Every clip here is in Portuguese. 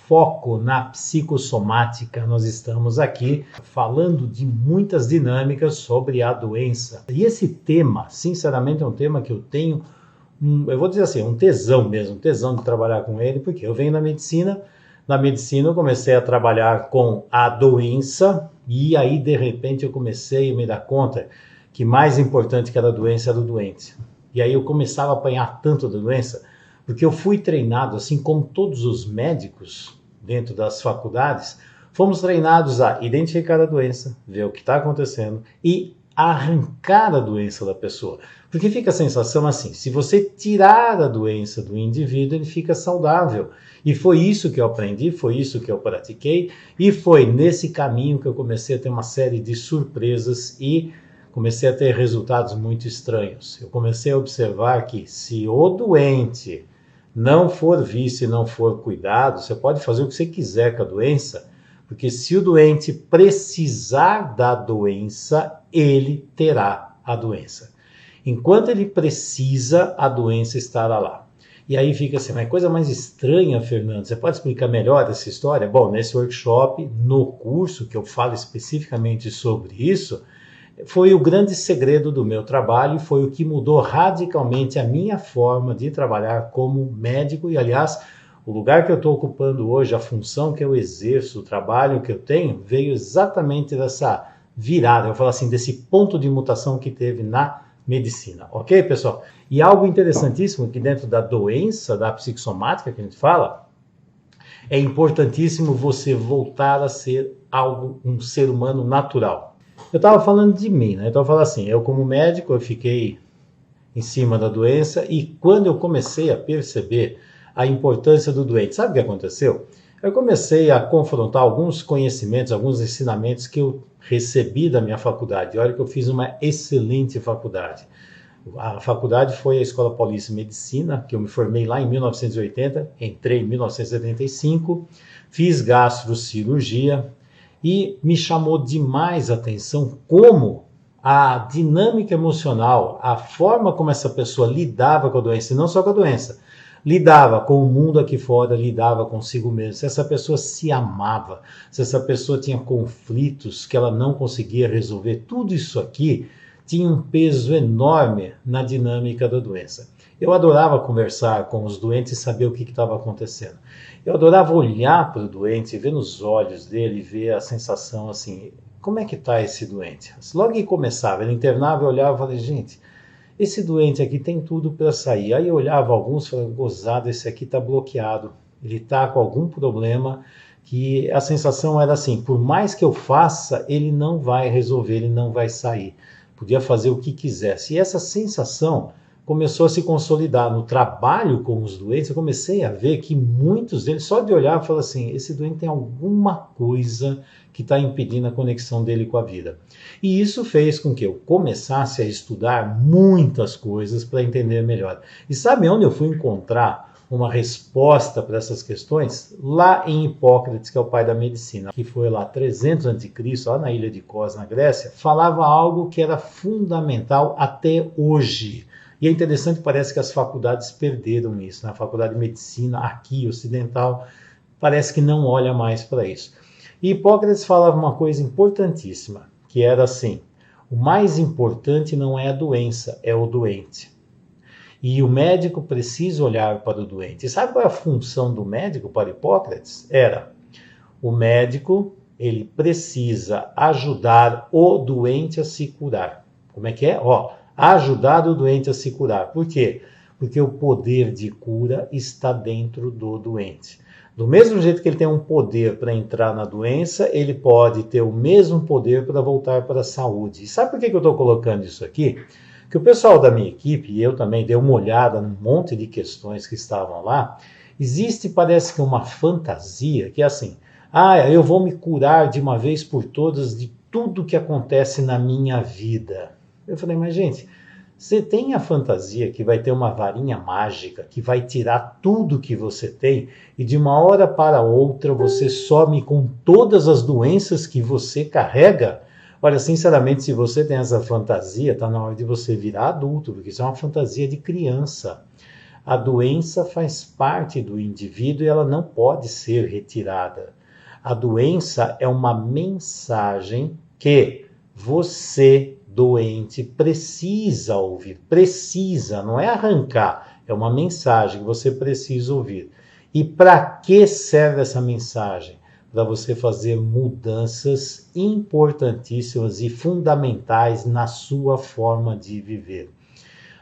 Foco na psicossomática. Nós estamos aqui falando de muitas dinâmicas sobre a doença. E esse tema, sinceramente, é um tema que eu tenho, eu vou dizer assim, um tesão mesmo, um tesão de trabalhar com ele, porque eu venho da medicina. Na medicina eu comecei a trabalhar com a doença e aí, de repente, eu comecei a me dar conta que mais importante que a doença era o doente. E aí eu começava a apanhar tanto da doença, porque eu fui treinado, assim como todos os médicos dentro das faculdades, fomos treinados a identificar a doença, ver o que está acontecendo e arrancar a doença da pessoa. Porque fica a sensação assim, se você tirar a doença do indivíduo, ele fica saudável. E foi isso que eu aprendi, foi isso que eu pratiquei, e foi nesse caminho que eu comecei a ter uma série de surpresas e comecei a ter resultados muito estranhos. Eu comecei a observar que se o doente não for visto e não for cuidado, você pode fazer o que você quiser com a doença, porque se o doente precisar da doença, ele terá a doença. Enquanto ele precisa, a doença estará lá. E aí fica assim, mas coisa mais estranha, Fernando, você pode explicar melhor essa história? Bom, nesse workshop, no curso que eu falo especificamente sobre isso, foi o grande segredo do meu trabalho e foi o que mudou radicalmente a minha forma de trabalhar como médico. E, aliás, o lugar que eu estou ocupando hoje, a função que eu exerço, o trabalho que eu tenho, veio exatamente dessa virada, eu falo assim, desse ponto de mutação que teve na medicina. Ok, pessoal? E algo interessantíssimo que dentro da doença, da psicossomática que a gente fala, é importantíssimo você voltar a ser um ser humano natural. Eu estava falando de mim, né? Então eu falo assim, eu como médico, eu fiquei em cima da doença e quando eu comecei a perceber a importância do doente, sabe o que aconteceu? Eu comecei a confrontar alguns conhecimentos, alguns ensinamentos que eu recebi da minha faculdade. Olha que eu fiz uma excelente faculdade. A faculdade foi a Escola Paulista de Medicina, que eu me formei lá em 1980, entrei em 1975, fiz gastrocirurgia, e me chamou demais a atenção como a dinâmica emocional, a forma como essa pessoa lidava com a doença, e não só com a doença, lidava com o mundo aqui fora, lidava consigo mesmo, se essa pessoa se amava, se essa pessoa tinha conflitos que ela não conseguia resolver, tudo isso aqui tinha um peso enorme na dinâmica da doença. Eu adorava conversar com os doentes e saber o que estava acontecendo. Eu adorava olhar para o doente, ver nos olhos dele, ver a sensação assim, como é que está esse doente? Logo que começava, ele internava, eu olhava e falei, gente, esse doente aqui tem tudo para sair. Aí eu olhava alguns e falava, gozado, esse aqui está bloqueado, ele está com algum problema, que a sensação era assim, por mais que eu faça, ele não vai resolver, ele não vai sair. Podia fazer o que quisesse. E essa sensação começou a se consolidar no trabalho com os doentes. Eu comecei a ver que muitos deles, só de olhar, falam assim, esse doente tem alguma coisa que está impedindo a conexão dele com a vida. E isso fez com que eu começasse a estudar muitas coisas para entender melhor. E sabe onde eu fui encontrar uma resposta para essas questões? Lá em Hipócrates, que é o pai da medicina, que foi lá 300 a.C., lá na ilha de Kos, na Grécia, falava algo que era fundamental até hoje. E é interessante, parece que as faculdades perderam isso. Na faculdade de medicina, aqui, ocidental, parece que não olha mais para isso. E Hipócrates falava uma coisa importantíssima, que era assim, o mais importante não é a doença, é o doente. E o médico precisa olhar para o doente. E sabe qual é a função do médico para Hipócrates? Era, o médico, ele precisa ajudar o doente a se curar. Como é que é? Ajudar o doente a se curar. Por quê? Porque o poder de cura está dentro do doente. Do mesmo jeito que ele tem um poder para entrar na doença, ele pode ter o mesmo poder para voltar para a saúde. E sabe por que eu estou colocando isso aqui? Que o pessoal da minha equipe, e eu também dei uma olhada num monte de questões que estavam lá, existe, parece que uma fantasia, que é assim, eu vou me curar de uma vez por todas de tudo que acontece na minha vida. Eu falei, mas gente, você tem a fantasia que vai ter uma varinha mágica que vai tirar tudo que você tem e de uma hora para outra você some com todas as doenças que você carrega? Olha, sinceramente, se você tem essa fantasia, está na hora de você virar adulto, porque isso é uma fantasia de criança. A doença faz parte do indivíduo e ela não pode ser retirada. A doença é uma mensagem que você, doente, precisa ouvir. Precisa, não é arrancar, é uma mensagem que você precisa ouvir. E para que serve essa mensagem? Para você fazer mudanças importantíssimas e fundamentais na sua forma de viver.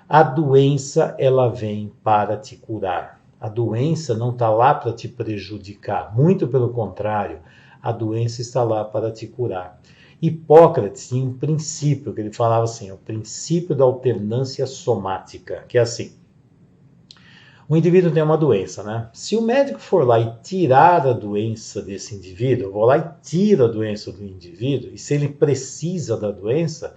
A doença, ela vem para te curar. A doença não está lá para te prejudicar. Muito pelo contrário, a doença está lá para te curar. Hipócrates tinha um princípio, que ele falava assim, o princípio da alternância somática, que é assim. O indivíduo tem uma doença, né? Se o médico for lá e tirar a doença desse indivíduo, eu vou lá e tiro a doença do indivíduo, e se ele precisa da doença,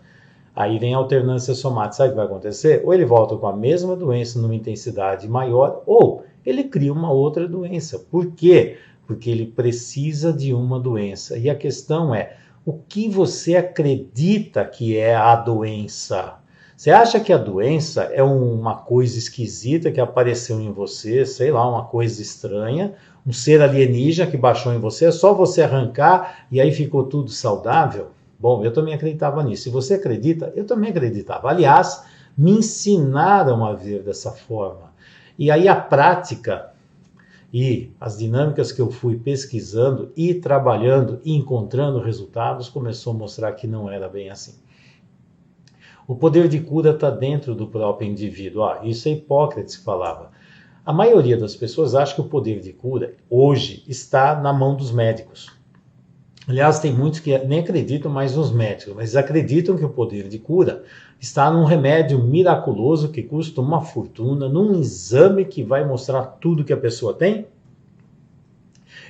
aí vem a alternância somática. Sabe o que vai acontecer? Ou ele volta com a mesma doença numa intensidade maior, ou ele cria uma outra doença. Por quê? Porque ele precisa de uma doença. E a questão é, o que você acredita que é a doença? Você acha que a doença é uma coisa esquisita que apareceu em você, sei lá, uma coisa estranha, um ser alienígena que baixou em você, é só você arrancar e aí ficou tudo saudável? Bom, eu também acreditava nisso. Se você acredita, eu também acreditava. Aliás, me ensinaram a ver dessa forma. E aí a prática e as dinâmicas que eu fui pesquisando e trabalhando e encontrando resultados começou a mostrar que não era bem assim. O poder de cura está dentro do próprio indivíduo. Isso é Hipócrates que falava. A maioria das pessoas acha que o poder de cura hoje está na mão dos médicos. Aliás, tem muitos que nem acreditam mais nos médicos, mas acreditam que o poder de cura está num remédio miraculoso que custa uma fortuna, num exame que vai mostrar tudo que a pessoa tem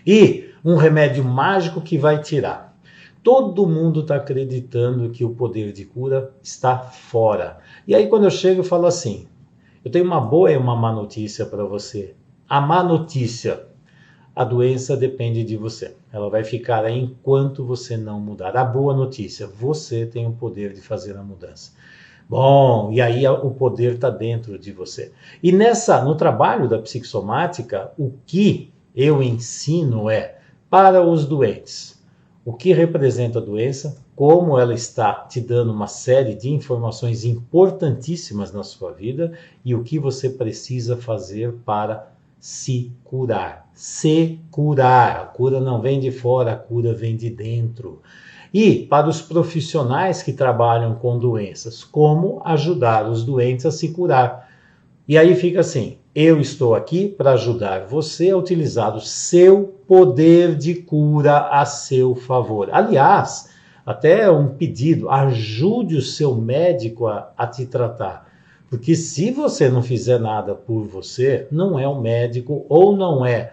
e um remédio mágico que vai tirar. Todo mundo está acreditando que o poder de cura está fora. E aí quando eu chego eu falo assim, eu tenho uma boa e uma má notícia para você. A má notícia, a doença depende de você. Ela vai ficar aí enquanto você não mudar. A boa notícia, você tem o poder de fazer a mudança. Bom, e aí o poder está dentro de você. E no trabalho da psicossomática, o que eu ensino é, para os doentes, o que representa a doença, como ela está te dando uma série de informações importantíssimas na sua vida e o que você precisa fazer para se curar. Se curar. A cura não vem de fora, a cura vem de dentro. E para os profissionais que trabalham com doenças, como ajudar os doentes a se curar. E aí fica assim, eu estou aqui para ajudar você a utilizar o seu poder de cura a seu favor. Aliás, até um pedido, ajude o seu médico a te tratar. Porque se você não fizer nada por você, não é um médico ou não é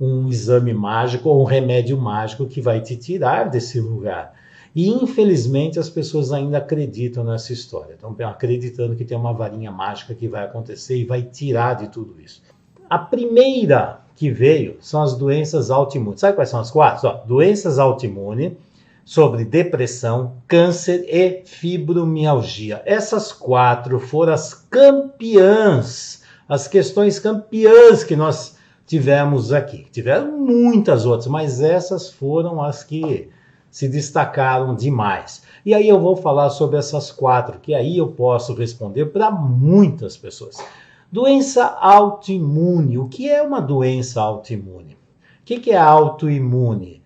um exame mágico ou um remédio mágico que vai te tirar desse lugar. E infelizmente as pessoas ainda acreditam nessa história. Estão acreditando que tem uma varinha mágica que vai acontecer e vai tirar de tudo isso. A primeira que veio são as doenças autoimunes. Sabe quais são as quatro? Doenças autoimunes, sobre depressão, câncer e fibromialgia. Essas quatro foram as campeãs, as questões campeãs que nós tivemos aqui. Tiveram muitas outras, mas essas foram as que se destacaram demais. E aí eu vou falar sobre essas quatro, que aí eu posso responder para muitas pessoas. Doença autoimune. O que é uma doença autoimune? O que é autoimune?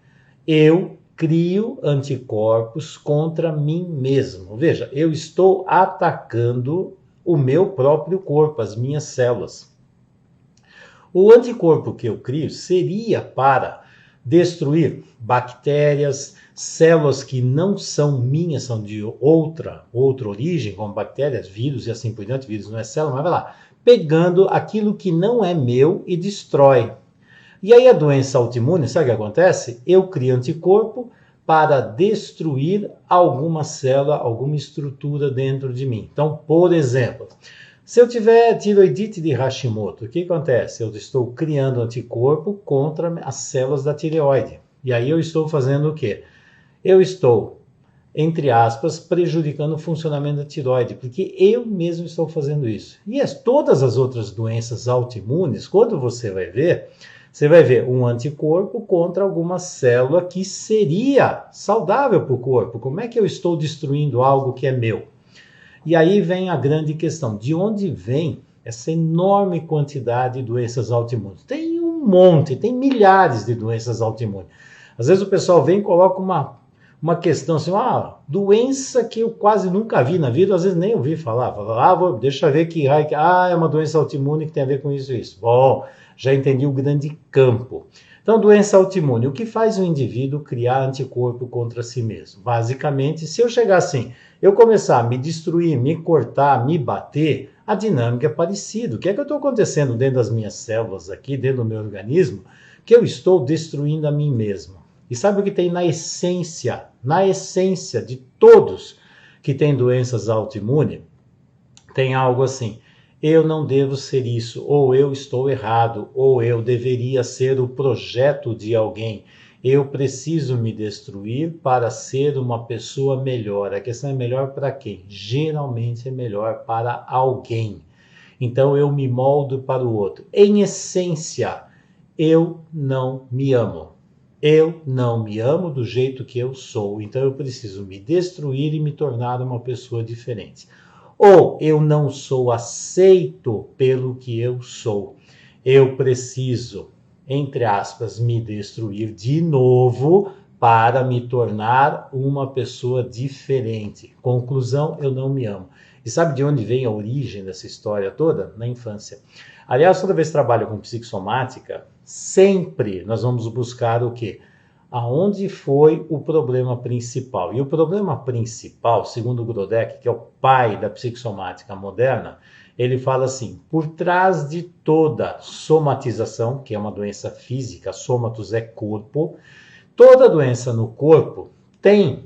Eu crio anticorpos contra mim mesmo. Veja, eu estou atacando o meu próprio corpo, as minhas células. O anticorpo que eu crio seria para destruir bactérias, células que não são minhas, são de outra origem, como bactérias, vírus e assim por diante. Vírus não é célula, mas vai lá, pegando aquilo que não é meu e destrói. E aí a doença autoimune, sabe o que acontece? Eu crio anticorpo para destruir alguma célula, alguma estrutura dentro de mim. Então, por exemplo, se eu tiver tiroidite de Hashimoto, o que acontece? Eu estou criando anticorpo contra as células da tireoide. E aí eu estou fazendo o quê? Eu estou entre aspas, prejudicando o funcionamento da tireoide, porque eu mesmo estou fazendo isso. E todas as outras doenças autoimunes, quando você vai ver um anticorpo contra alguma célula que seria saudável para o corpo. Como é que eu estou destruindo algo que é meu? E aí vem a grande questão, de onde vem essa enorme quantidade de doenças autoimunes? Tem um monte, tem milhares de doenças autoimunes. Às vezes o pessoal vem e coloca uma questão assim, doença que eu quase nunca vi na vida, às vezes nem ouvi falar. Deixa eu ver que é uma doença autoimune que tem a ver com isso e isso. Bom, já entendi o grande campo. Então, doença autoimune, o que faz o indivíduo criar anticorpo contra si mesmo? Basicamente, se eu chegar assim, eu começar a me destruir, me cortar, me bater, a dinâmica é parecida. O que é que eu estou acontecendo dentro das minhas células aqui, dentro do meu organismo, que eu estou destruindo a mim mesmo? E sabe o que tem na essência de todos que têm doenças autoimunes? Tem algo assim, eu não devo ser isso, ou eu estou errado, ou eu deveria ser o projeto de alguém. Eu preciso me destruir para ser uma pessoa melhor. A questão é melhor para quem? Geralmente é melhor para alguém. Então eu me moldo para o outro. Em essência, eu não me amo. Eu não me amo do jeito que eu sou, então eu preciso me destruir e me tornar uma pessoa diferente. Ou eu não sou aceito pelo que eu sou. Eu preciso, entre aspas, me destruir de novo para me tornar uma pessoa diferente. Conclusão, eu não me amo. E sabe de onde vem a origem dessa história toda? Na infância. Aliás, toda vez que trabalho com psicossomática, sempre nós vamos buscar o quê? Aonde foi o problema principal? E o problema principal, segundo o Grodeck, que é o pai da psicossomática moderna, ele fala assim, por trás de toda somatização, que é uma doença física, somatos é corpo, toda doença no corpo tem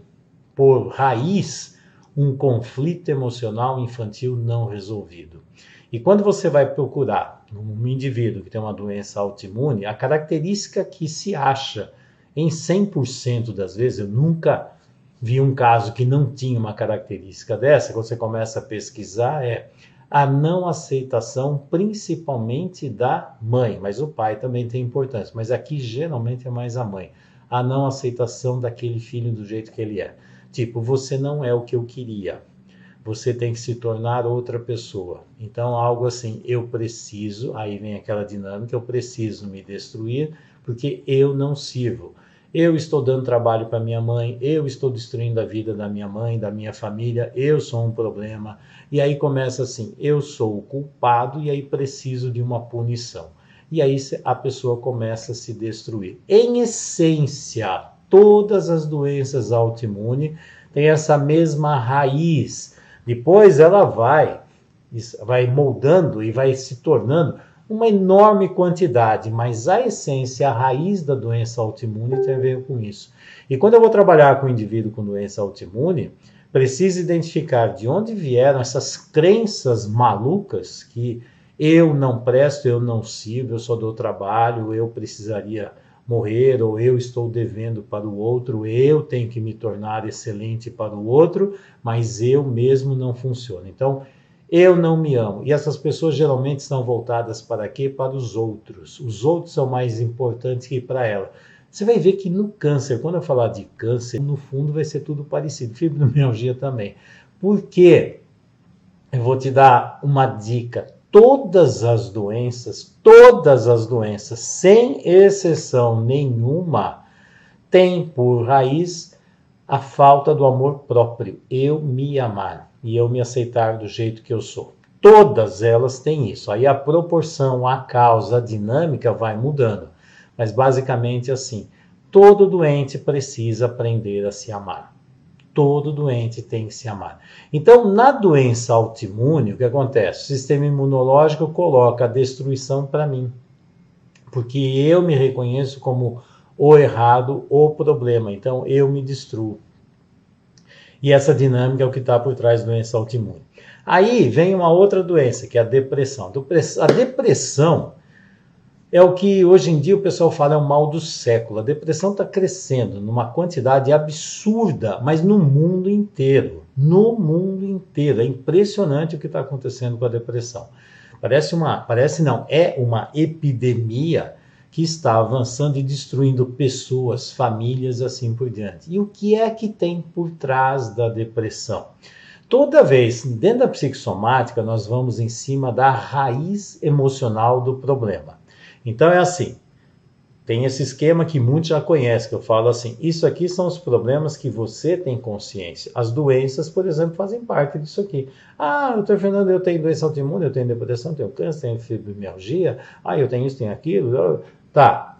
por raiz um conflito emocional infantil não resolvido. E quando você vai procurar um indivíduo que tem uma doença autoimune, a característica que se acha em 100% das vezes, eu nunca vi um caso que não tinha uma característica dessa, quando você começa a pesquisar, é a não aceitação, principalmente da mãe, mas o pai também tem importância, mas aqui geralmente é mais a mãe, a não aceitação daquele filho do jeito que ele é. Tipo, você não é o que eu queria. Você tem que se tornar outra pessoa. Então, algo assim, eu preciso, aí vem aquela dinâmica, eu preciso me destruir porque eu não sirvo. Eu estou dando trabalho para minha mãe, eu estou destruindo a vida da minha mãe, da minha família, eu sou um problema. E aí começa assim, eu sou o culpado e aí preciso de uma punição. E aí a pessoa começa a se destruir. Em essência, todas as doenças autoimunes têm essa mesma raiz. Depois ela vai moldando e vai se tornando uma enorme quantidade, mas a essência, a raiz da doença autoimune tem a ver com isso. E quando eu vou trabalhar com um indivíduo com doença autoimune, preciso identificar de onde vieram essas crenças malucas que eu não presto, eu não sirvo, eu só dou trabalho, eu precisaria morrer, ou eu estou devendo para o outro, eu tenho que me tornar excelente para o outro, mas eu mesmo não funciono. Então, eu não me amo. E essas pessoas geralmente estão voltadas para quê? Para os outros. Os outros são mais importantes que para ela. Você vai ver que no câncer, quando eu falar de câncer, no fundo vai ser tudo parecido. Fibromialgia também. Por quê? Eu vou te dar uma dica. Todas as doenças, sem exceção nenhuma, têm por raiz a falta do amor próprio. Eu me amar e eu me aceitar do jeito que eu sou. Todas elas têm isso. Aí a proporção, a causa, a dinâmica vai mudando. Mas basicamente assim, todo doente precisa aprender a se amar. Todo doente tem que se amar. Então, na doença autoimune, o que acontece? O sistema imunológico coloca a destruição para mim. Porque eu me reconheço como o errado, o problema. Então, eu me destruo. E essa dinâmica é o que está por trás da doença autoimune. Aí vem uma outra doença, que é a depressão. A depressão É o que hoje em dia o pessoal fala é o mal do século. A depressão está crescendo numa quantidade absurda, mas no mundo inteiro. No mundo inteiro. É impressionante o que está acontecendo com a depressão. É uma epidemia que está avançando e destruindo pessoas, famílias, assim por diante. E o que é que tem por trás da depressão? Toda vez, dentro da psicossomática, nós vamos em cima da raiz emocional do problema. Então é assim, tem esse esquema que muitos já conhecem, que eu falo assim, isso aqui são os problemas que você tem consciência. As doenças, por exemplo, fazem parte disso aqui. Ah, doutor Fernando, eu tenho doença autoimune, eu tenho depressão, eu tenho câncer, tenho fibromialgia, eu tenho isso, tenho aquilo. Tá.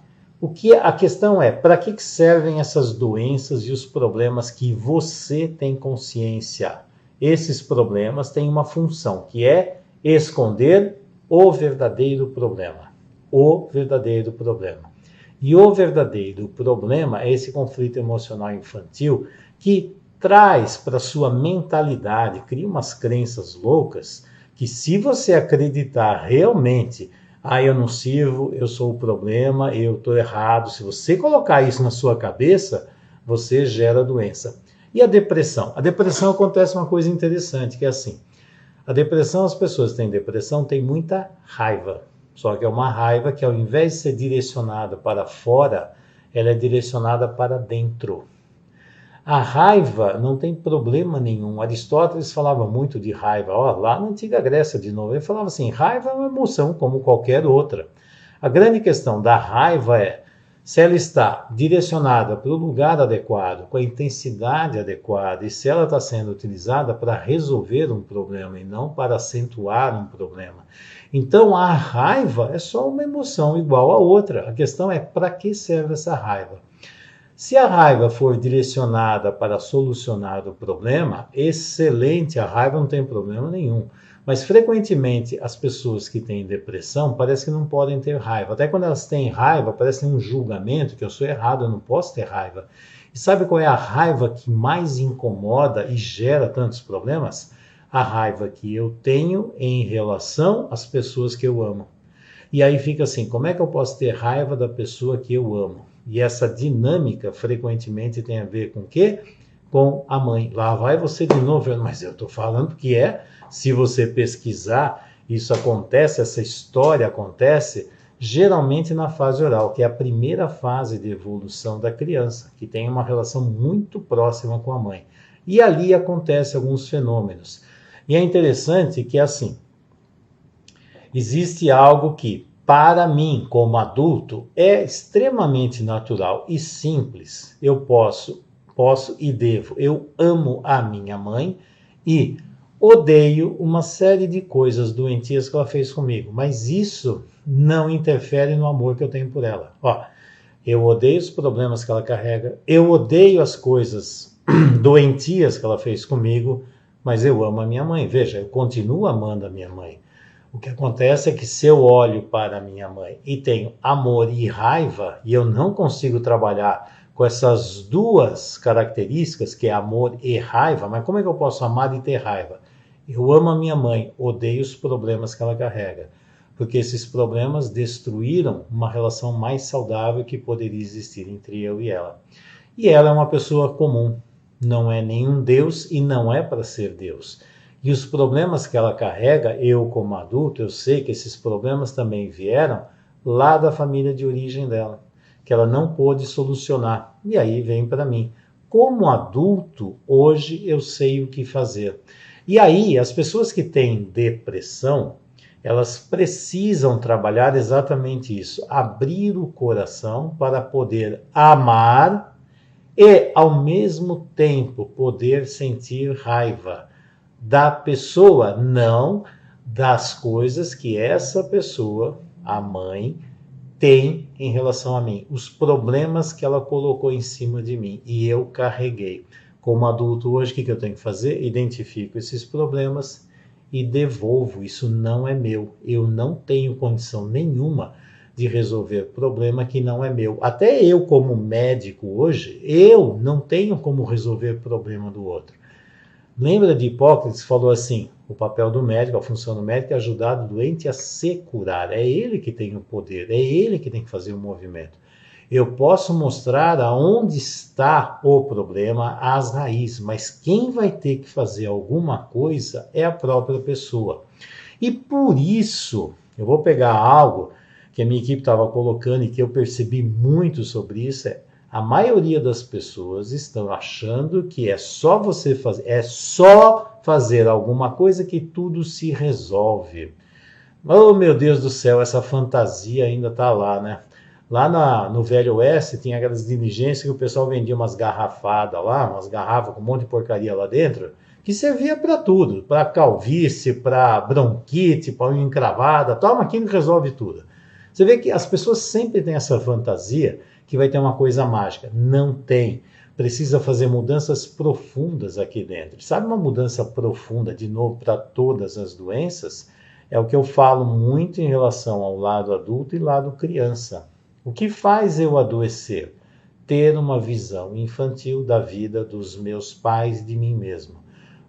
A questão é, para que servem essas doenças e os problemas que você tem consciência? Esses problemas têm uma função, que é esconder o verdadeiro problema. O verdadeiro problema. E o verdadeiro problema é esse conflito emocional infantil que traz para sua mentalidade, cria umas crenças loucas, que se você acreditar realmente, eu não sirvo, eu sou o problema, eu estou errado, se você colocar isso na sua cabeça, você gera doença. E a depressão? A depressão acontece uma coisa interessante, que é assim, a depressão, as pessoas que têm depressão têm muita raiva. Só que é uma raiva que, ao invés de ser direcionada para fora, ela é direcionada para dentro. A raiva não tem problema nenhum. Aristóteles falava muito de raiva. Lá na antiga Grécia, de novo, ele falava assim, raiva é uma emoção como qualquer outra. A grande questão da raiva é se ela está direcionada para o lugar adequado, com a intensidade adequada, e se ela está sendo utilizada para resolver um problema e não para acentuar um problema. Então, a raiva é só uma emoção igual a outra. A questão é para que serve essa raiva? Se a raiva for direcionada para solucionar o problema, excelente, a raiva não tem problema nenhum. Mas, frequentemente, as pessoas que têm depressão parece que não podem ter raiva. Até quando elas têm raiva, parece um julgamento, que eu sou errado, eu não posso ter raiva. E sabe qual é a raiva que mais incomoda e gera tantos problemas? A raiva que eu tenho em relação às pessoas que eu amo. E aí fica assim, como é que eu posso ter raiva da pessoa que eu amo? E essa dinâmica frequentemente tem a ver com o quê? Com a mãe. Lá vai você de novo, mas eu estou falando que se você pesquisar, isso acontece, essa história acontece geralmente na fase oral, que é a primeira fase de evolução da criança, que tem uma relação muito próxima com a mãe. E ali acontecem alguns fenômenos. E é interessante que, assim, existe algo que, para mim, como adulto, é extremamente natural e simples. Eu posso e devo. Eu amo a minha mãe e odeio uma série de coisas doentias que ela fez comigo. Mas isso não interfere no amor que eu tenho por ela. Eu odeio os problemas que ela carrega, eu odeio as coisas doentias que ela fez comigo, mas eu amo a minha mãe. Veja, eu continuo amando a minha mãe. O que acontece é que se eu olho para a minha mãe e tenho amor e raiva, e eu não consigo trabalhar com essas duas características, que é amor e raiva, mas como é que eu posso amar e ter raiva? Eu amo a minha mãe, odeio os problemas que ela carrega, porque esses problemas destruíram uma relação mais saudável que poderia existir entre eu e ela. E ela é uma pessoa comum, não é nenhum Deus e não é para ser Deus. E os problemas que ela carrega, eu como adulto, eu sei que esses problemas também vieram lá da família de origem dela, que ela não pôde solucionar. E aí vem para mim. Como adulto, hoje eu sei o que fazer. E aí, as pessoas que têm depressão, elas precisam trabalhar exatamente isso, abrir o coração para poder amar e, ao mesmo tempo, poder sentir raiva da pessoa, não das coisas que essa pessoa, a mãe, tem em relação a mim, os problemas que ela colocou em cima de mim e eu carreguei. Como adulto hoje, o que eu tenho que fazer? Identifico esses problemas e devolvo. Isso não é meu. Eu não tenho condição nenhuma de resolver problema que não é meu. Até eu, como médico hoje, eu não tenho como resolver problema do outro. Lembra de Hipócrates? Falou assim, O papel do médico, a função do médico é ajudar o doente a se curar. É ele que tem o poder, é ele que tem que fazer o movimento. Eu posso mostrar aonde está o problema, as raízes, mas quem vai ter que fazer alguma coisa é a própria pessoa. E por isso, eu vou pegar algo que a minha equipe estava colocando e que eu percebi muito sobre isso, a maioria das pessoas estão achando que é só você fazer, é só fazer alguma coisa que tudo se resolve. Oh, meu Deus do céu, essa fantasia ainda está lá, né? Lá no Velho Oeste tinha aquelas diligências que o pessoal vendia umas garrafadas lá, umas garrafas com um monte de porcaria lá dentro, que servia para tudo, para calvície, para bronquite, para unha encravada, toma aquilo que resolve tudo. Você vê que as pessoas sempre têm essa fantasia que vai ter uma coisa mágica. Não tem. Precisa fazer mudanças profundas aqui dentro. Sabe uma mudança profunda, de novo, para todas as doenças? É o que eu falo muito em relação ao lado adulto e lado criança. O que faz eu adoecer? Ter uma visão infantil da vida dos meus pais e de mim mesmo.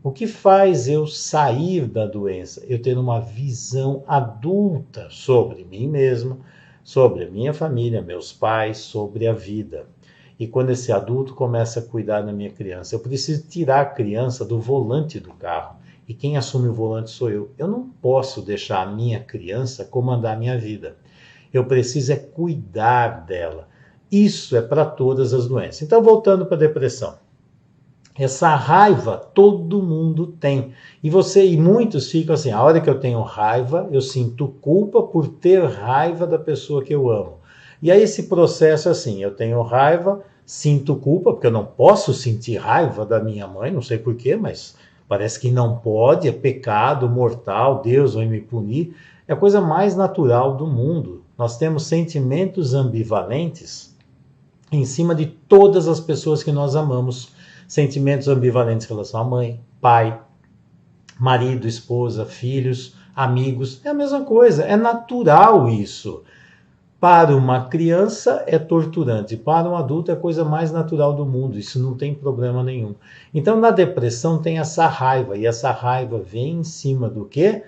O que faz eu sair da doença? Eu ter uma visão adulta sobre mim mesmo, sobre a minha família, meus pais, sobre a vida. E quando esse adulto começa a cuidar da minha criança, eu preciso tirar a criança do volante do carro. E quem assume o volante sou eu. Eu não posso deixar a minha criança comandar a minha vida. Eu preciso é cuidar dela. Isso é para todas as doenças. Então, voltando para a depressão. Essa raiva todo mundo tem. E muitos ficam assim, a hora que eu tenho raiva, eu sinto culpa por ter raiva da pessoa que eu amo. E aí esse processo é assim, eu tenho raiva, sinto culpa, porque eu não posso sentir raiva da minha mãe, não sei porquê, mas parece que não pode, é pecado mortal, Deus vai me punir. É a coisa mais natural do mundo. Nós temos sentimentos ambivalentes em cima de todas as pessoas que nós amamos. Sentimentos ambivalentes em relação à mãe, pai, marido, esposa, filhos, amigos. É a mesma coisa, é natural isso. Para uma criança é torturante, para um adulto é a coisa mais natural do mundo, isso não tem problema nenhum. Então na depressão tem essa raiva, e essa raiva vem em cima do quê?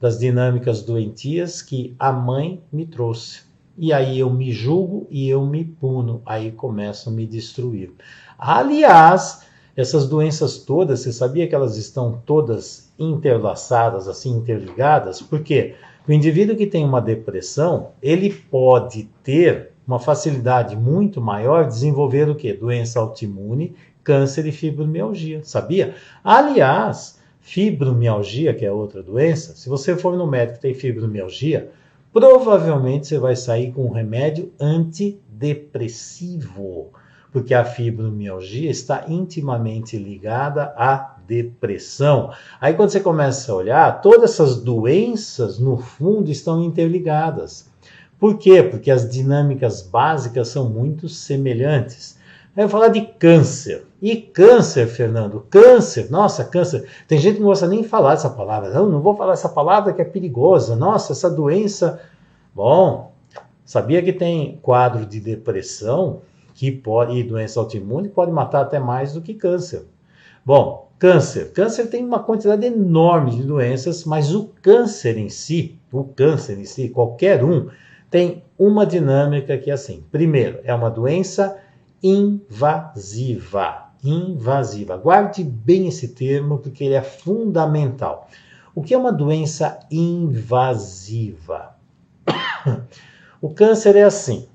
Das dinâmicas doentias que a mãe me trouxe. E aí eu me julgo e eu me puno, aí começam a me destruir. Aliás, essas doenças todas, você sabia que elas estão todas interlaçadas, assim, interligadas? Por quê? O indivíduo que tem uma depressão, ele pode ter uma facilidade muito maior de desenvolver o quê? Doença autoimune, câncer e fibromialgia, sabia? Aliás, fibromialgia, que é outra doença, se você for no médico e tem fibromialgia, provavelmente você vai sair com um remédio antidepressivo, porque a fibromialgia está intimamente ligada à depressão. Aí quando você começa a olhar, todas essas doenças, no fundo, estão interligadas. Por quê? Porque as dinâmicas básicas são muito semelhantes. Aí eu vou falar de câncer. E câncer, Fernando? Câncer, nossa, câncer. Tem gente que não gosta nem de falar essa palavra. Não vou falar essa palavra que é perigosa. Nossa, essa doença... Bom, sabia que tem quadro de depressão e doença autoimune que pode matar até mais do que câncer. Bom, câncer. Câncer tem uma quantidade enorme de doenças, mas o câncer em si, qualquer um, tem uma dinâmica que é assim. Primeiro, é uma doença invasiva. Invasiva. Guarde bem esse termo, porque ele é fundamental. O que é uma doença invasiva? O câncer é assim.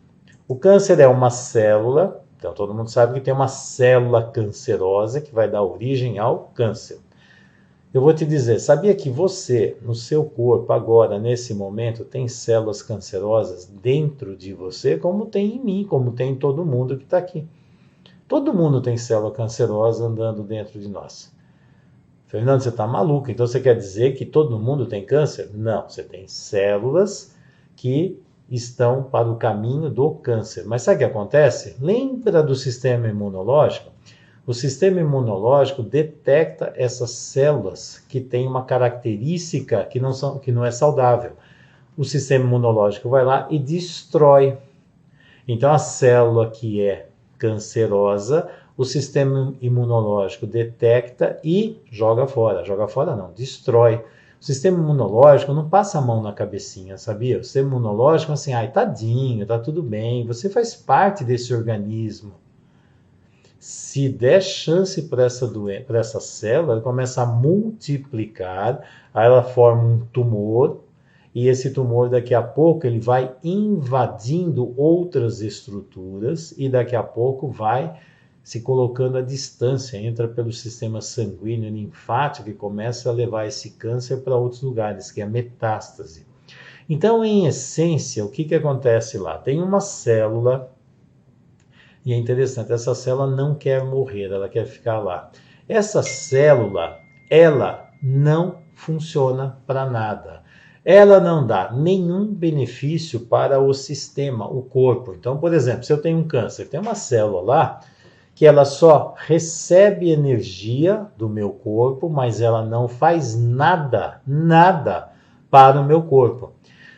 O câncer é uma célula, então todo mundo sabe que tem uma célula cancerosa que vai dar origem ao câncer. Eu vou te dizer, sabia que você, no seu corpo, agora, nesse momento, tem células cancerosas dentro de você, como tem em mim, como tem em todo mundo que está aqui. Todo mundo tem célula cancerosa andando dentro de nós. Fernando, você está maluco, então você quer dizer que todo mundo tem câncer? Não, você tem células que estão para o caminho do câncer. Mas sabe o que acontece? Lembra do sistema imunológico? O sistema imunológico detecta essas células que têm uma característica que não é saudável. O sistema imunológico vai lá e destrói. Então a célula que é cancerosa, o sistema imunológico detecta e joga fora. Joga fora não, destrói. O sistema imunológico não passa a mão na cabecinha, sabia? O sistema imunológico assim, ai, tadinho, tá tudo bem, você faz parte desse organismo. Se der chance para essa célula, ela começa a multiplicar, aí ela forma um tumor, e esse tumor daqui a pouco ele vai invadindo outras estruturas e daqui a pouco vai se colocando à distância, entra pelo sistema sanguíneo linfático e começa a levar esse câncer para outros lugares, que é a metástase. Então, em essência, o que acontece lá? Tem uma célula, e é interessante, essa célula não quer morrer, ela quer ficar lá. Essa célula, ela não funciona para nada. Ela não dá nenhum benefício para o sistema, o corpo. Então, por exemplo, se eu tenho um câncer, tem uma célula lá que ela só recebe energia do meu corpo, mas ela não faz nada para o meu corpo.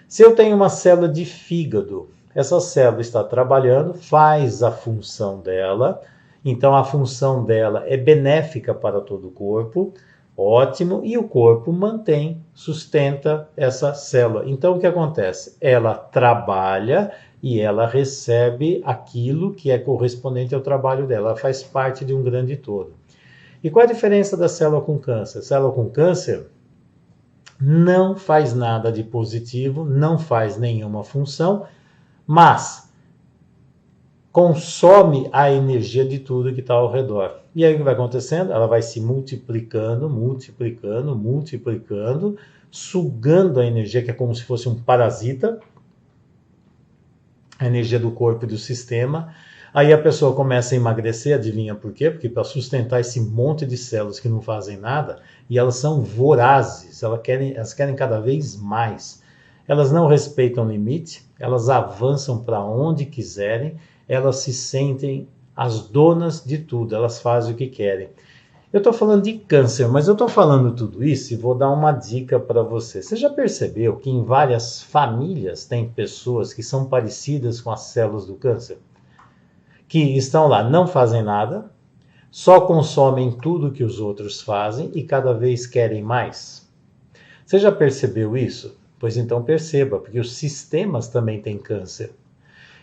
Se eu tenho uma célula de fígado, essa célula está trabalhando, faz a função dela, então a função dela é benéfica para todo o corpo, ótimo, e o corpo mantém, sustenta essa célula. Então o que acontece? Ela trabalha e ela recebe aquilo que é correspondente ao trabalho dela, ela faz parte de um grande todo. E qual a diferença da célula com câncer? A célula com câncer não faz nada de positivo, não faz nenhuma função, mas consome a energia de tudo que está ao redor. E aí o que vai acontecendo? Ela vai se multiplicando, sugando a energia, que é como se fosse um parasita, a energia do corpo e do sistema. Aí a pessoa começa a emagrecer, adivinha por quê? Porque para sustentar esse monte de células que não fazem nada, e elas são vorazes, elas querem cada vez mais. Elas não respeitam limite, elas avançam para onde quiserem, elas se sentem as donas de tudo, elas fazem o que querem. Eu estou falando de câncer, mas eu estou falando tudo isso e vou dar uma dica para você. Você já percebeu que em várias famílias tem pessoas que são parecidas com as células do câncer? Que estão lá, não fazem nada, só consomem tudo que os outros fazem e cada vez querem mais? Você já percebeu isso? Pois então perceba, porque os sistemas também têm câncer.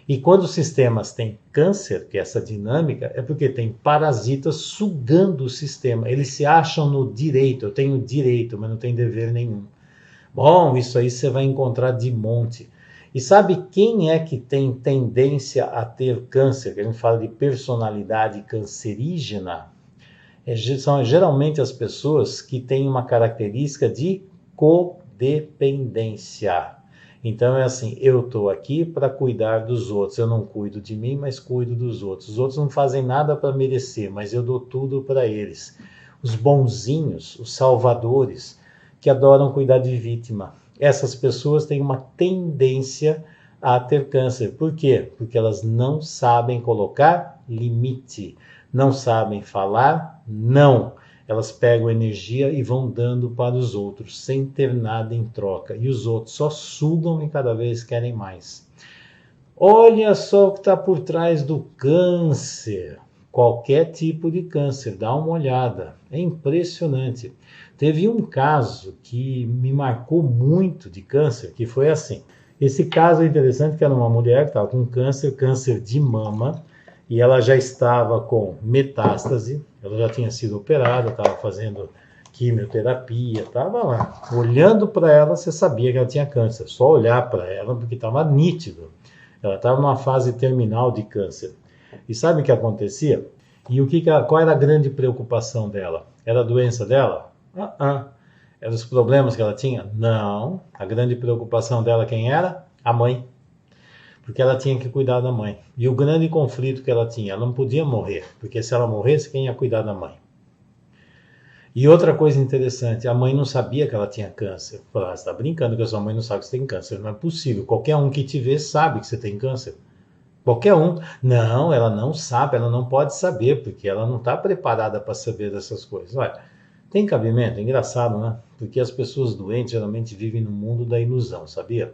E quando os sistemas têm câncer, que é essa dinâmica, é porque tem parasitas sugando o sistema. Eles se acham no direito, eu tenho direito, mas não tenho dever nenhum. Bom, isso aí você vai encontrar de monte. E sabe quem é que tem tendência a ter câncer? Que a gente fala de personalidade cancerígena. São geralmente as pessoas que têm uma característica de codependência. Então é assim, eu estou aqui para cuidar dos outros, eu não cuido de mim, mas cuido dos outros. Os outros não fazem nada para merecer, mas eu dou tudo para eles. Os bonzinhos, os salvadores, que adoram cuidar de vítima. Essas pessoas têm uma tendência a ter câncer. Por quê? Porque elas não sabem colocar limite, não sabem falar não. Elas pegam energia e vão dando para os outros, sem ter nada em troca. E os outros só sugam e cada vez querem mais. Olha só o que está por trás do câncer. Qualquer tipo de câncer, dá uma olhada. É impressionante. Teve um caso que me marcou muito de câncer, que foi assim. Esse caso é interessante, que era uma mulher que estava com câncer de mama, e ela já estava com metástase, ela já tinha sido operada, estava fazendo quimioterapia, estava lá. Olhando para ela, você sabia que ela tinha câncer, só olhar para ela, porque estava nítido. Ela estava numa fase terminal de câncer. E sabe o que acontecia? E qual era a grande preocupação dela? Era a doença dela? Eram os problemas que ela tinha? Não. A grande preocupação dela quem era? A mãe. Porque ela tinha que cuidar da mãe. E o grande conflito que ela tinha, ela não podia morrer, porque se ela morresse, quem ia cuidar da mãe? E outra coisa interessante, a mãe não sabia que ela tinha câncer. Falou, você está brincando que a sua mãe não sabe que você tem câncer. Não é possível. Qualquer um que te vê sabe que você tem câncer. Qualquer um. Não, ela não sabe, ela não pode saber, porque ela não está preparada para saber dessas coisas. Olha, tem cabimento? É engraçado, né? Porque as pessoas doentes geralmente vivem no mundo da ilusão, sabia?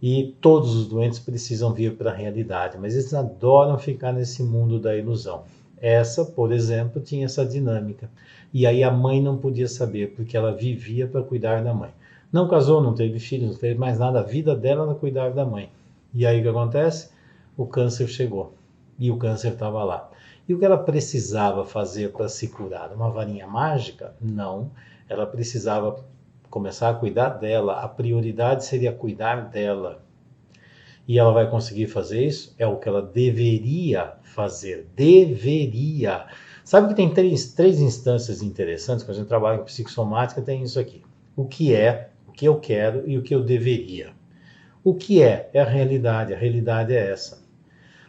E todos os doentes precisam vir para a realidade, mas eles adoram ficar nesse mundo da ilusão. Essa, por exemplo, tinha essa dinâmica. E aí a mãe não podia saber, porque ela vivia para cuidar da mãe. Não casou, não teve filhos, não fez mais nada, a vida dela era cuidar da mãe. E aí o que acontece? O câncer chegou. E o câncer estava lá. E o que ela precisava fazer para se curar? Uma varinha mágica? Não. Ela precisava começar a cuidar dela. A prioridade seria cuidar dela. E ela vai conseguir fazer isso? É o que ela deveria fazer. Deveria. Sabe que tem três instâncias interessantes, quando a gente trabalha com psicossomática, tem isso aqui. O que é, o que eu quero e o que eu deveria. O que é a realidade é essa.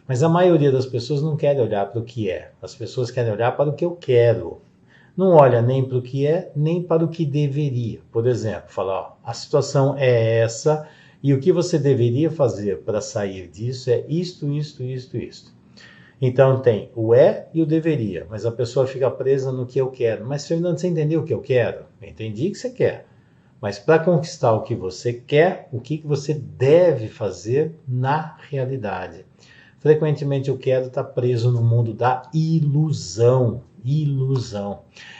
Mas a maioria das pessoas não quer olhar para o que é. As pessoas querem olhar para o que eu quero. Não olha nem para o que é, nem para o que deveria. Por exemplo, falar, ó, a situação é essa e o que você deveria fazer para sair disso é isto. Então tem o é e o deveria, mas a pessoa fica presa no que eu quero. Mas, Fernando, você entendeu o que eu quero? Eu entendi o que você quer. Mas para conquistar o que você quer, o que você deve fazer na realidade? Frequentemente o quero está preso no mundo da ilusão.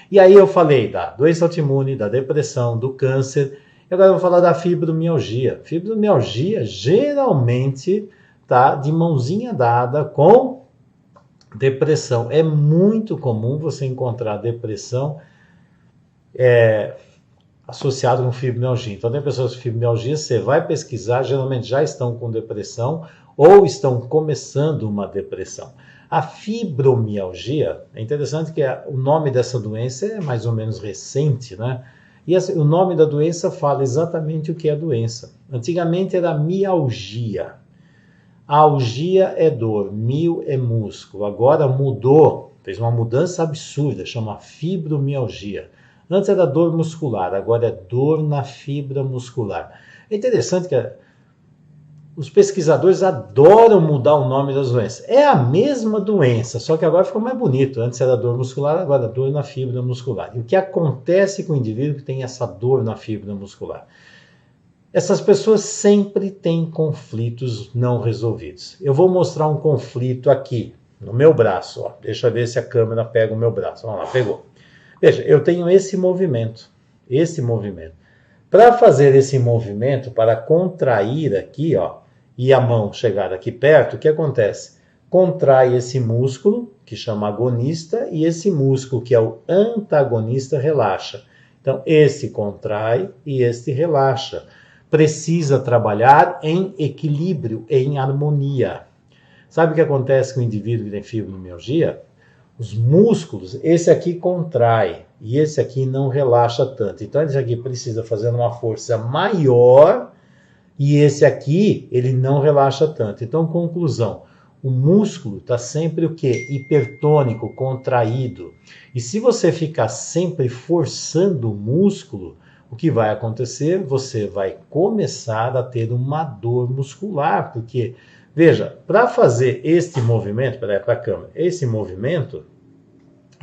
E aí eu falei da doença autoimune, da depressão, do câncer. E agora eu vou falar da fibromialgia. Fibromialgia geralmente está de mãozinha dada com depressão. É muito comum você encontrar depressão associado com fibromialgia. Então tem pessoas com fibromialgia, você vai pesquisar, geralmente já estão com depressão ou estão começando uma depressão. A fibromialgia, é interessante que o nome dessa doença é mais ou menos recente, né? E o nome da doença fala exatamente o que é a doença. Antigamente era mialgia. Algia é dor, mio é músculo. Agora mudou, fez uma mudança absurda, chama fibromialgia. Antes era dor muscular, agora é dor na fibra muscular. É interessante que os pesquisadores adoram mudar o nome das doenças. É a mesma doença, só que agora ficou mais bonito. Antes era dor muscular, agora é dor na fibra muscular. E o que acontece com o indivíduo que tem essa dor na fibra muscular? Essas pessoas sempre têm conflitos não resolvidos. Eu vou mostrar um conflito aqui, no meu braço. Ó. Deixa eu ver se a câmera pega o meu braço. Vamos lá, pegou. Veja, eu tenho esse movimento. Para fazer esse movimento, para contrair aqui, ó, e a mão chegar aqui perto, o que acontece? Contrai esse músculo, que chama agonista, e esse músculo, que é o antagonista, relaxa. Então, esse contrai e este relaxa. Precisa trabalhar em equilíbrio, em harmonia. Sabe o que acontece com o indivíduo que tem fibromialgia? Os músculos, esse aqui contrai e esse aqui não relaxa tanto. Então, esse aqui precisa fazer uma força maior e esse aqui, ele não relaxa tanto. Então, conclusão, o músculo está sempre o quê? Hipertônico, contraído. E se você ficar sempre forçando o músculo, o que vai acontecer? Você vai começar a ter uma dor muscular, porque, veja, para fazer este movimento, para a câmera, esse movimento,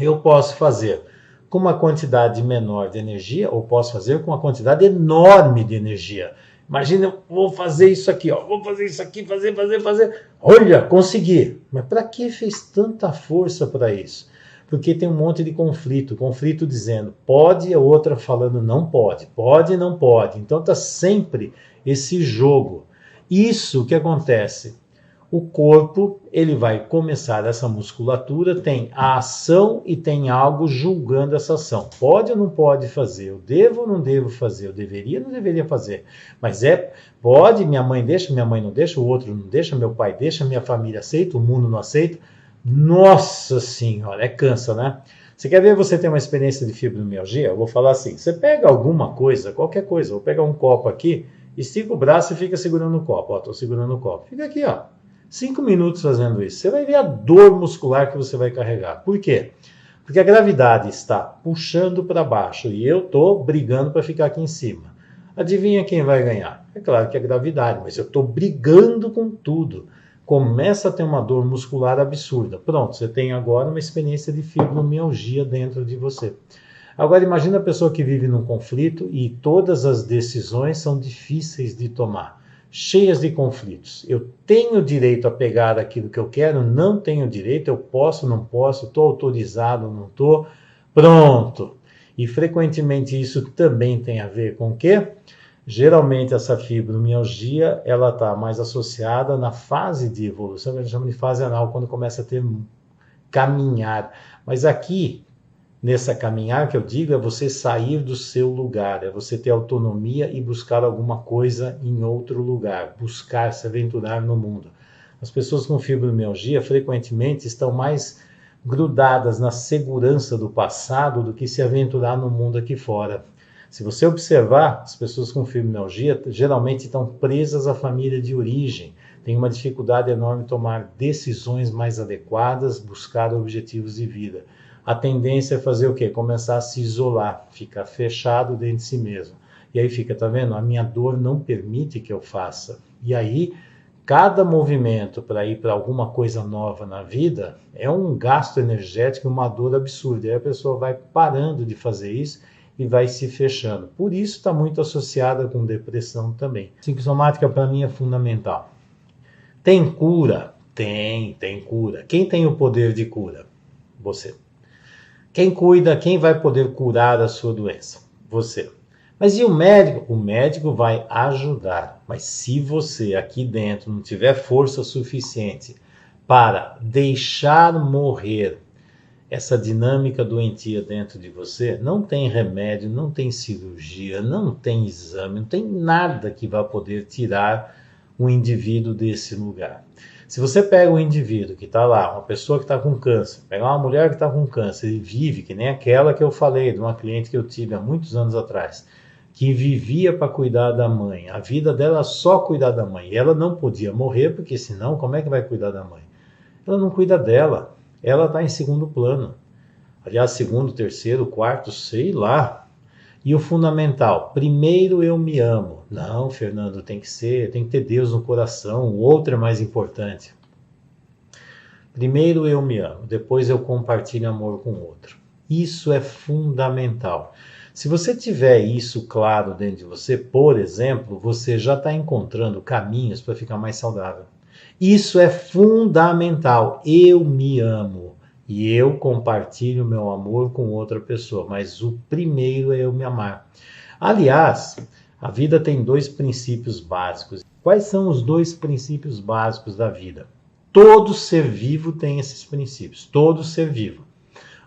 eu posso fazer com uma quantidade menor de energia, ou posso fazer com uma quantidade enorme de energia. Imagina, eu vou fazer isso aqui, ó, vou fazer isso aqui, fazer. Olha, consegui. Mas para que fez tanta força para isso? Porque tem um monte de conflito dizendo pode, a outra falando não pode, pode, não pode. Então está sempre esse jogo. Isso que acontece, o corpo ele vai começar essa musculatura, tem a ação e tem algo julgando essa ação. Pode ou não pode fazer? Eu devo ou não devo fazer? Eu deveria ou não deveria fazer? Mas pode, minha mãe deixa, minha mãe não deixa, o outro não deixa, meu pai deixa, minha família aceita, o mundo não aceita. Nossa senhora, cansa, né? Você quer ver você ter uma experiência de fibromialgia? Eu vou falar assim, você pega alguma coisa, qualquer coisa, vou pegar um copo aqui, estica o braço e fica segurando o copo. Ó, tô segurando o copo. Fica aqui, ó. 5 minutos fazendo isso. Você vai ver a dor muscular que você vai carregar. Por quê? Porque a gravidade está puxando para baixo e eu estou brigando para ficar aqui em cima. Adivinha quem vai ganhar? É claro que é a gravidade, mas eu estou brigando com tudo. Começa a ter uma dor muscular absurda. Pronto, você tem agora uma experiência de fibromialgia dentro de você. Agora imagina a pessoa que vive num conflito e todas as decisões são difíceis de tomar. cheias de conflitos. Eu tenho direito a pegar aquilo que eu quero, não tenho direito, eu posso, não posso, estou autorizado, não estou, pronto. E frequentemente isso também tem a ver com o quê? Geralmente essa fibromialgia, ela está mais associada na fase de evolução, que a gente chama de fase anal, quando começa a ter caminhar. Mas aqui, nessa caminhar que eu digo, é você sair do seu lugar, é você ter autonomia e buscar alguma coisa em outro lugar, buscar se aventurar no mundo. As pessoas com fibromialgia frequentemente estão mais grudadas na segurança do passado do que se aventurar no mundo aqui fora. Se você observar, as pessoas com fibromialgia geralmente estão presas à família de origem, têm uma dificuldade enorme em tomar decisões mais adequadas, buscar objetivos de vida. A tendência é fazer o quê? Começar a se isolar, ficar fechado dentro de si mesmo. E aí fica, tá vendo? A minha dor não permite que eu faça. E aí, cada movimento para ir para alguma coisa nova na vida é um gasto energético, uma dor absurda. E aí a pessoa vai parando de fazer isso e vai se fechando. Por isso está muito associada com depressão também. Psicossomática para mim é fundamental. Tem cura? Tem cura. Quem tem o poder de cura? Você. Quem cuida, quem vai poder curar a sua doença? Você. Mas e o médico? O médico vai ajudar. Mas se você aqui dentro não tiver força suficiente para deixar morrer essa dinâmica doentia dentro de você, não tem remédio, não tem cirurgia, não tem exame, não tem nada que vá poder tirar o indivíduo desse lugar. Se você pega um indivíduo que está lá, uma pessoa que está com câncer, pega uma mulher que está com câncer e vive, que nem aquela que eu falei, de uma cliente que eu tive há muitos anos atrás, que vivia para cuidar da mãe, a vida dela era só cuidar da mãe, e ela não podia morrer, porque senão como é que vai cuidar da mãe? Ela não cuida dela, ela está em segundo plano, aliás, segundo, terceiro, quarto, sei lá. E o fundamental, primeiro eu me amo. Não, Fernando, tem que ter Deus no coração, o outro é mais importante. Primeiro eu me amo, depois eu compartilho amor com o outro. Isso é fundamental. Se você tiver isso claro dentro de você, por exemplo, você já está encontrando caminhos para ficar mais saudável. Isso é fundamental. Eu me amo. E eu compartilho meu amor com outra pessoa, mas o primeiro é eu me amar. Aliás, a vida tem 2 princípios básicos. Quais são os 2 princípios básicos da vida? Todo ser vivo tem esses princípios, todo ser vivo.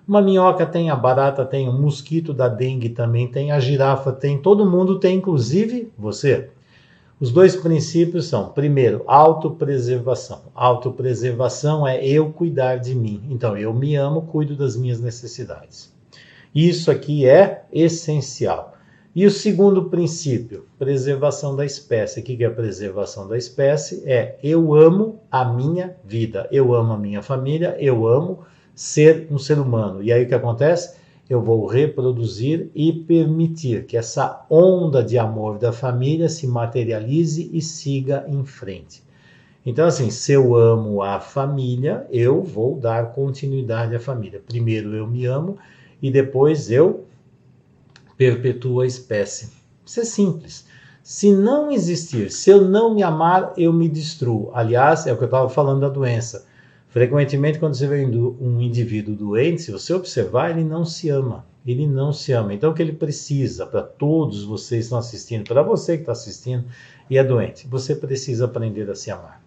Uma minhoca tem, a barata tem, o mosquito da dengue também tem, a girafa tem, todo mundo tem, inclusive você. Os 2 princípios são, primeiro, autopreservação. Autopreservação é eu cuidar de mim. Então, eu me amo, cuido das minhas necessidades. Isso aqui é essencial. E o segundo princípio, preservação da espécie. O que é preservação da espécie? É eu amo a minha vida, eu amo a minha família, eu amo ser um ser humano. E aí o que acontece? Eu vou reproduzir e permitir que essa onda de amor da família se materialize e siga em frente. Então, assim, se eu amo a família, eu vou dar continuidade à família. Primeiro eu me amo e depois eu perpetuo a espécie. Isso é simples. Se não existir, se eu não me amar, eu me destruo. Aliás, é o que eu estava falando da doença. Frequentemente, quando você vê um indivíduo doente, se você observar, ele não se ama. Ele não se ama. Então, o que ele precisa, para todos vocês que estão assistindo, para você que está assistindo e é doente, você precisa aprender a se amar.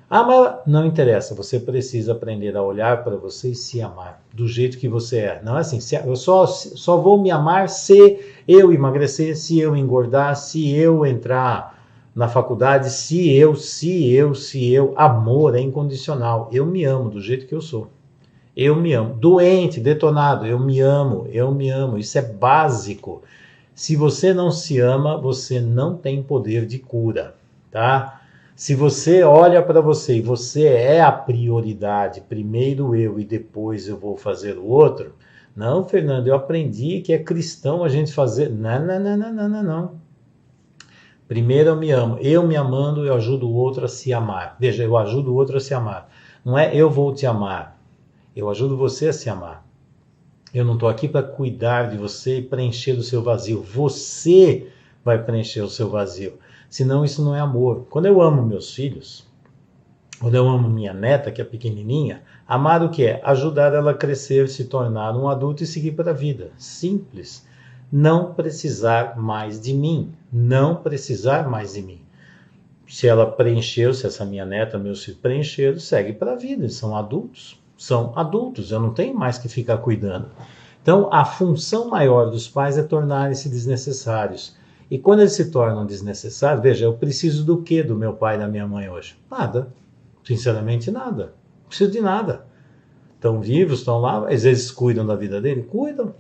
Ah, mas não interessa, você precisa aprender a olhar para você e se amar, do jeito que você é. Não é assim, eu só vou me amar se eu emagrecer, se eu engordar, se eu entrar na faculdade, se eu, amor é incondicional. Eu me amo do jeito que eu sou. Eu me amo. Doente, detonado, eu me amo. Isso é básico. Se você não se ama, você não tem poder de cura, tá? Se você olha para você e você é a prioridade, primeiro eu e depois eu vou fazer o outro. Não, Fernando, eu aprendi que é cristão a gente fazer. Não. Primeiro eu me amo. Eu me amando, eu ajudo o outro a se amar. Veja, eu ajudo o outro a se amar. Não é eu vou te amar. Eu ajudo você a se amar. Eu não estou aqui para cuidar de você e preencher o seu vazio. Você vai preencher o seu vazio. Senão isso não é amor. Quando eu amo meus filhos, quando eu amo minha neta, que é pequenininha, amar o que é? Ajudar ela a crescer, se tornar um adulto e seguir para a vida. Simples. Não precisar mais de mim. Não precisar mais de mim. Se ela preencheu, se essa minha neta, meus filhos preencheram, segue para a vida. Eles são adultos. São adultos. Eu não tenho mais que ficar cuidando. Então, a função maior dos pais é tornarem-se desnecessários. E quando eles se tornam desnecessários, veja, eu preciso do que do meu pai e da minha mãe hoje? Nada. Sinceramente, nada. Não preciso de nada. Estão vivos, estão lá, às vezes cuidam da vida dele? Cuidam.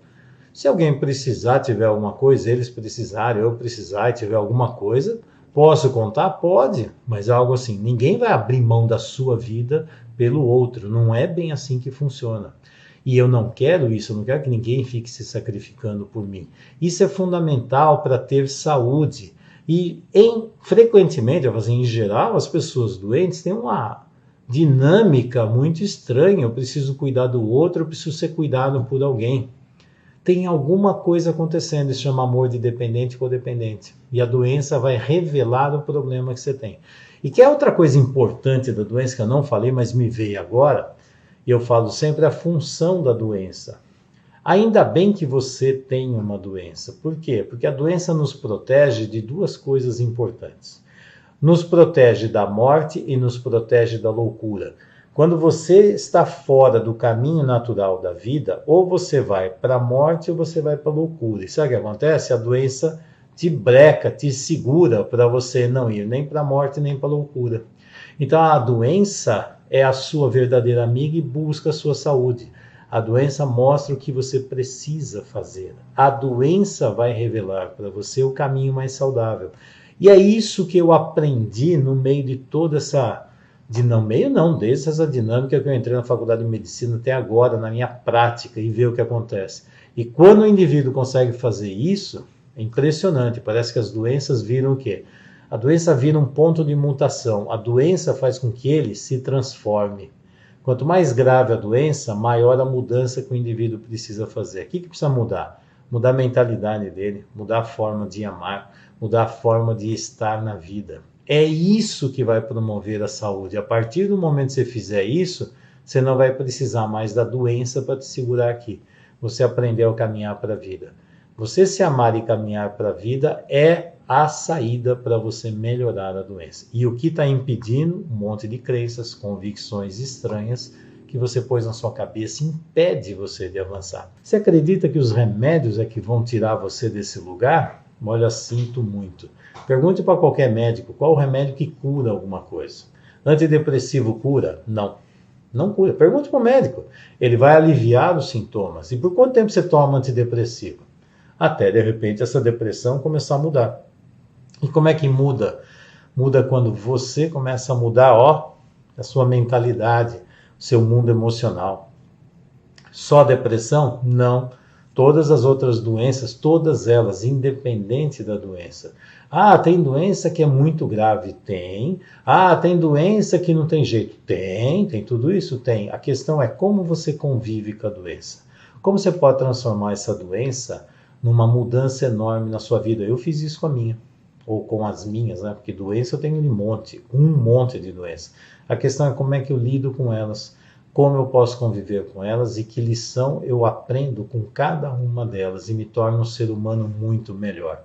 Se alguém precisar, tiver alguma coisa, eles precisarem, eu precisar e tiver alguma coisa, posso contar? Pode. Mas é algo assim, ninguém vai abrir mão da sua vida pelo outro. Não é bem assim que funciona. E eu não quero isso, eu não quero que ninguém fique se sacrificando por mim. Isso é fundamental para ter saúde. E frequentemente, em geral, as pessoas doentes têm uma dinâmica muito estranha. Eu preciso cuidar do outro, eu preciso ser cuidado por alguém. Tem alguma coisa acontecendo, isso chama amor de dependente e codependente. E a doença vai revelar o problema que você tem. E que é outra coisa importante da doença que eu não falei, mas me veio agora, e eu falo sempre a função da doença. Ainda bem que você tem uma doença. Por quê? Porque a doença nos protege de duas coisas importantes. Nos protege da morte e nos protege da loucura. Quando você está fora do caminho natural da vida, ou você vai para a morte ou você vai para a loucura. E sabe o que acontece? A doença te breca, te segura para você não ir nem para a morte nem para a loucura. Então a doença é a sua verdadeira amiga e busca a sua saúde. A doença mostra o que você precisa fazer. A doença vai revelar para você o caminho mais saudável. E é isso que eu aprendi no meio de toda essa... desde essa dinâmica que eu entrei na faculdade de medicina até agora, na minha prática, e ver o que acontece. E quando o indivíduo consegue fazer isso, é impressionante. Parece que as doenças viram o quê? A doença vira um ponto de mutação. A doença faz com que ele se transforme. Quanto mais grave a doença, maior a mudança que o indivíduo precisa fazer. O que precisa mudar? Mudar a mentalidade dele, mudar a forma de amar, mudar a forma de estar na vida. É isso que vai promover a saúde. A partir do momento que você fizer isso, você não vai precisar mais da doença para te segurar aqui. Você aprendeu a caminhar para a vida. Você se amar e caminhar para a vida é a saída para você melhorar a doença. E o que está impedindo? Um monte de crenças, convicções estranhas que você pôs na sua cabeça impede você de avançar. Você acredita que os remédios é que vão tirar você desse lugar? Olha, sinto muito. Pergunte para qualquer médico qual o remédio que cura alguma coisa. Antidepressivo cura? Não. Não cura. Pergunte para o médico. Ele vai aliviar os sintomas. E por quanto tempo você toma antidepressivo? Até, de repente, essa depressão começar a mudar. E como é que muda? Muda quando você começa a mudar, a sua mentalidade, o seu mundo emocional. Só depressão? Não. Todas as outras doenças, todas elas, independente da doença. Ah, tem doença que é muito grave? Tem. Ah, tem doença que não tem jeito? Tem tudo isso? Tem. A questão é como você convive com a doença. Como você pode transformar essa doença numa mudança enorme na sua vida? Eu fiz isso com a minha, ou com as minhas, né? Porque doença eu tenho um monte de doença. A questão é como é que eu lido com elas, como eu posso conviver com elas e que lição eu aprendo com cada uma delas e me torno um ser humano muito melhor.